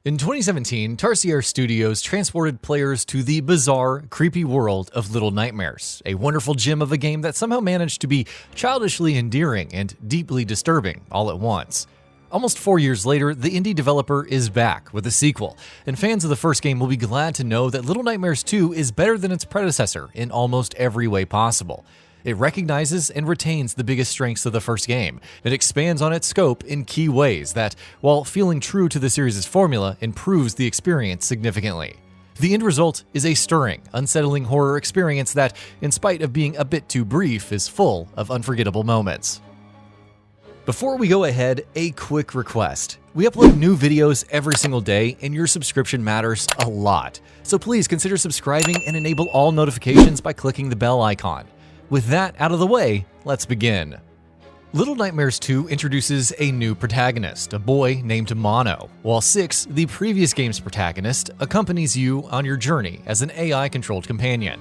In 2017, Tarsier Studios transported players to the bizarre, creepy world of Little Nightmares, a wonderful gem of a game that somehow managed to be childishly endearing and deeply disturbing all at once. Almost 4 years later, the indie developer is back with a sequel, and fans of the first game will be glad to know that Little Nightmares 2 is better than its predecessor in almost every way possible. It recognizes and retains the biggest strengths of the first game. It expands on its scope in key ways that, while feeling true to the series' formula, improves the experience significantly. The end result is a stirring, unsettling horror experience that, in spite of being a bit too brief, is full of unforgettable moments. Before we go ahead, a quick request. We upload new videos every single day, and your subscription matters a lot. So please consider subscribing and enable all notifications by clicking the bell icon. With that out of the way, let's begin. Little Nightmares 2 introduces a new protagonist, a boy named Mono, while 6, the previous game's protagonist, accompanies you on your journey as an AI-controlled companion.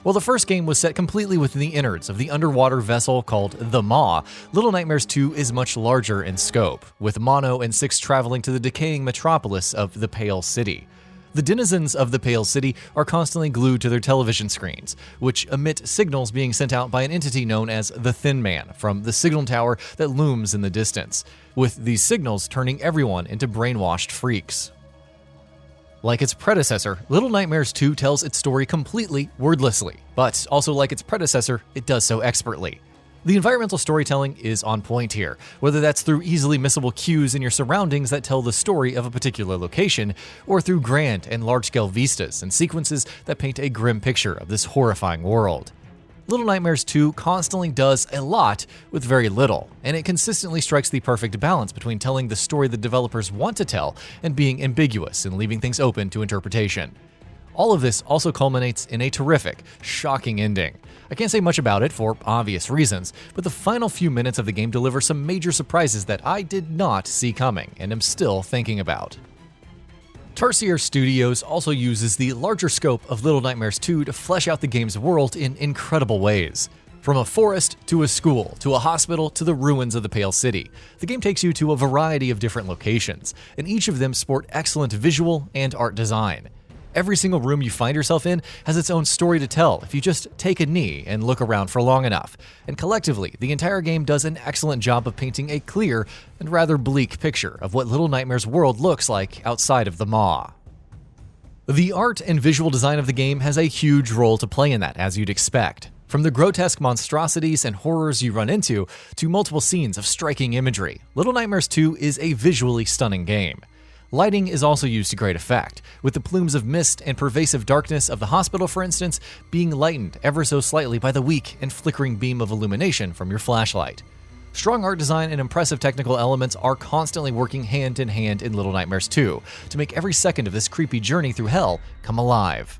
While the first game was set completely within the innards of the underwater vessel called the Maw, Little Nightmares 2 is much larger in scope, with Mono and 6 traveling to the decaying metropolis of the Pale City. The denizens of the Pale City are constantly glued to their television screens, which emit signals being sent out by an entity known as the Thin Man from the signal tower that looms in the distance, with these signals turning everyone into brainwashed freaks. Like its predecessor, Little Nightmares 2 tells its story completely wordlessly, but also like its predecessor, it does so expertly. The environmental storytelling is on point here, whether that's through easily missable cues in your surroundings that tell the story of a particular location, or through grand and large-scale vistas and sequences that paint a grim picture of this horrifying world. Little Nightmares 2 constantly does a lot with very little, and it consistently strikes the perfect balance between telling the story the developers want to tell and being ambiguous and leaving things open to interpretation. All of this also culminates in a terrific, shocking ending. I can't say much about it for obvious reasons, but the final few minutes of the game deliver some major surprises that I did not see coming and am still thinking about. Tarsier Studios also uses the larger scope of Little Nightmares 2 to flesh out the game's world in incredible ways. From a forest, to a school, to a hospital, to the ruins of the Pale City, the game takes you to a variety of different locations, and each of them sport excellent visual and art design. Every single room you find yourself in has its own story to tell if you just take a knee and look around for long enough, and collectively, the entire game does an excellent job of painting a clear and rather bleak picture of what Little Nightmares' world looks like outside of the Maw. The art and visual design of the game has a huge role to play in that, as you'd expect. From the grotesque monstrosities and horrors you run into, to multiple scenes of striking imagery, Little Nightmares 2 is a visually stunning game. Lighting is also used to great effect, with the plumes of mist and pervasive darkness of the hospital, for instance, being lightened ever so slightly by the weak and flickering beam of illumination from your flashlight. Strong art design and impressive technical elements are constantly working hand in hand in Little Nightmares 2 to make every second of this creepy journey through hell come alive.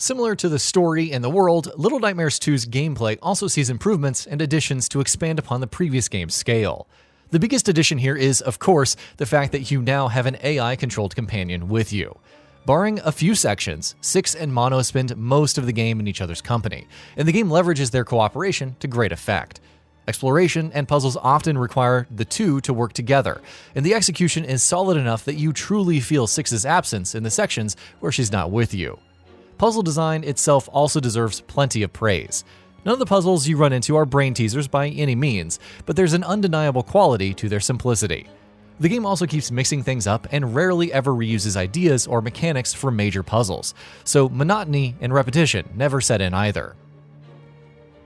Similar to the story and the world, Little Nightmares 2's gameplay also sees improvements and additions to expand upon the previous game's scale. The biggest addition here is, of course, the fact that you now have an AI-controlled companion with you. Barring a few sections, 6 and Mono spend most of the game in each other's company, and the game leverages their cooperation to great effect. Exploration and puzzles often require the two to work together, and the execution is solid enough that you truly feel 6's absence in the sections where she's not with you. Puzzle design itself also deserves plenty of praise. None of the puzzles you run into are brain teasers by any means, but there's an undeniable quality to their simplicity. The game also keeps mixing things up and rarely ever reuses ideas or mechanics from major puzzles, so monotony and repetition never set in either.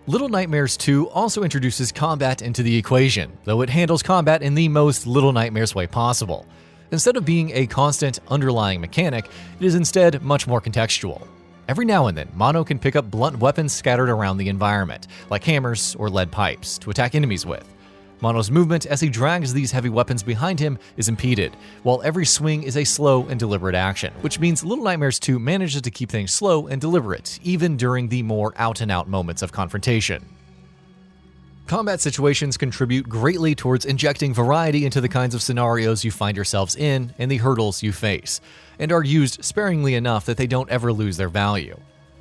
Little Nightmares 2 also introduces combat into the equation, though it handles combat in the most Little Nightmares way possible. Instead of being a constant underlying mechanic, it is instead much more contextual. Every now and then, Mono can pick up blunt weapons scattered around the environment, like hammers or lead pipes, to attack enemies with. Mono's movement as he drags these heavy weapons behind him is impeded, while every swing is a slow and deliberate action, which means Little Nightmares 2 manages to keep things slow and deliberate, even during the more out-and-out moments of confrontation. Combat situations contribute greatly towards injecting variety into the kinds of scenarios you find yourselves in and the hurdles you face, and are used sparingly enough that they don't ever lose their value.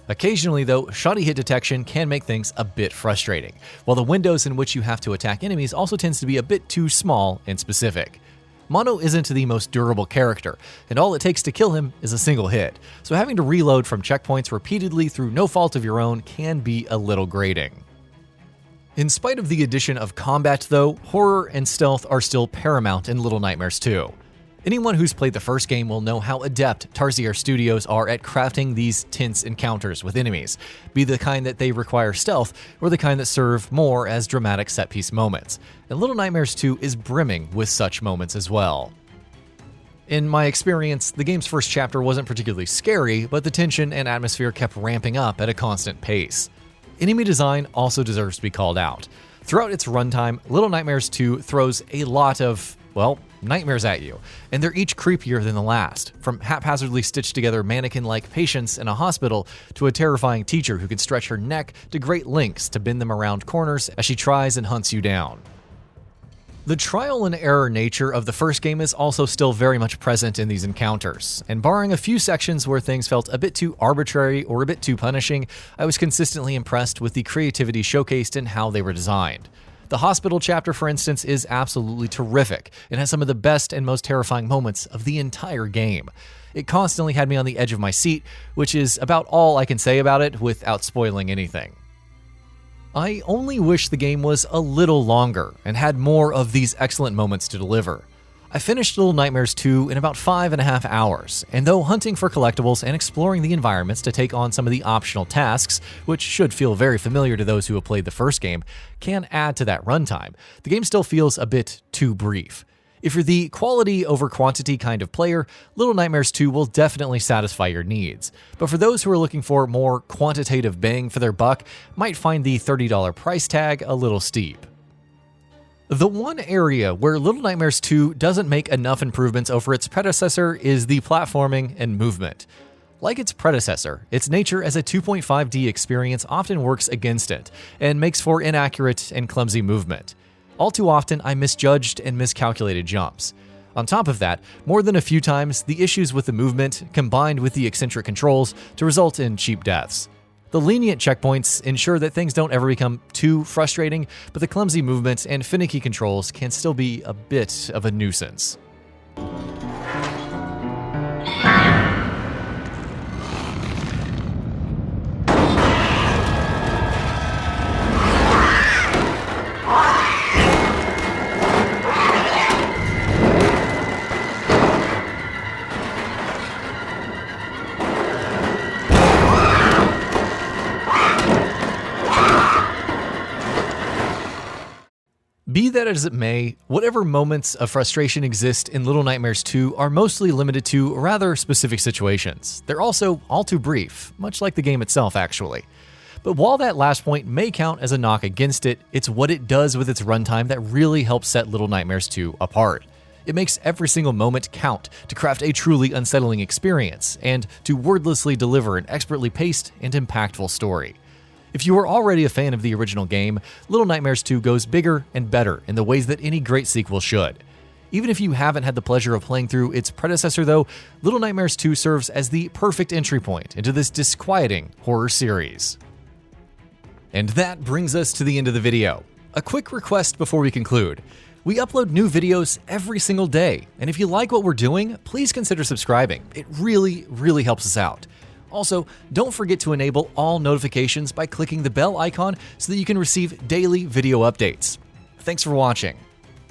Occasionally, though, shoddy hit detection can make things a bit frustrating, while the windows in which you have to attack enemies also tends to be a bit too small and specific. Mono isn't the most durable character, and all it takes to kill him is a single hit, so having to reload from checkpoints repeatedly through no fault of your own can be a little grating. In spite of the addition of combat, though, horror and stealth are still paramount in Little Nightmares 2. Anyone who's played the first game will know how adept Tarsier Studios are at crafting these tense encounters with enemies, be the kind that they require stealth or the kind that serve more as dramatic set-piece moments, and Little Nightmares 2 is brimming with such moments as well. In my experience, the game's first chapter wasn't particularly scary, but the tension and atmosphere kept ramping up at a constant pace. Enemy design also deserves to be called out. Throughout its runtime, Little Nightmares 2 throws a lot of, well, nightmares at you, and they're each creepier than the last, from haphazardly stitched together mannequin-like patients in a hospital to a terrifying teacher who can stretch her neck to great lengths to bend them around corners as she tries and hunts you down. The trial and error nature of the first game is also still very much present in these encounters, and barring a few sections where things felt a bit too arbitrary or a bit too punishing, I was consistently impressed with the creativity showcased and how they were designed. The hospital chapter, for instance, is absolutely terrific and has some of the best and most terrifying moments of the entire game. It constantly had me on the edge of my seat, which is about all I can say about it without spoiling anything. I only wish the game was a little longer and had more of these excellent moments to deliver. I finished Little Nightmares 2 in about 5.5 hours, and though hunting for collectibles and exploring the environments to take on some of the optional tasks, which should feel very familiar to those who have played the first game, can add to that runtime, the game still feels a bit too brief. If you're the quality over quantity kind of player, Little Nightmares 2 will definitely satisfy your needs. But for those who are looking for more quantitative bang for their buck, might find the $30 price tag a little steep. The one area where Little Nightmares 2 doesn't make enough improvements over its predecessor is the platforming and movement. Like its predecessor, its nature as a 2.5D experience often works against it, and makes for inaccurate and clumsy movement. All too often, I misjudged and miscalculated jumps. On top of that, more than a few times, the issues with the movement combined with the eccentric controls to result in cheap deaths. The lenient checkpoints ensure that things don't ever become too frustrating, but the clumsy movement and finicky controls can still be a bit of a nuisance. Be that as it may, whatever moments of frustration exist in Little Nightmares 2 are mostly limited to rather specific situations. They're also all too brief, much like the game itself actually. But while that last point may count as a knock against it, it's what it does with its runtime that really helps set Little Nightmares 2 apart. It makes every single moment count to craft a truly unsettling experience, and to wordlessly deliver an expertly paced and impactful story. If you are already a fan of the original game, Little Nightmares 2 goes bigger and better in the ways that any great sequel should. Even if you haven't had the pleasure of playing through its predecessor though, Little Nightmares 2 serves as the perfect entry point into this disquieting horror series. And that brings us to the end of the video. A quick request before we conclude. We upload new videos every single day, and if you like what we're doing, please consider subscribing. It really helps us out. Also, don't forget to enable all notifications by clicking the bell icon so that you can receive daily video updates. Thanks for watching.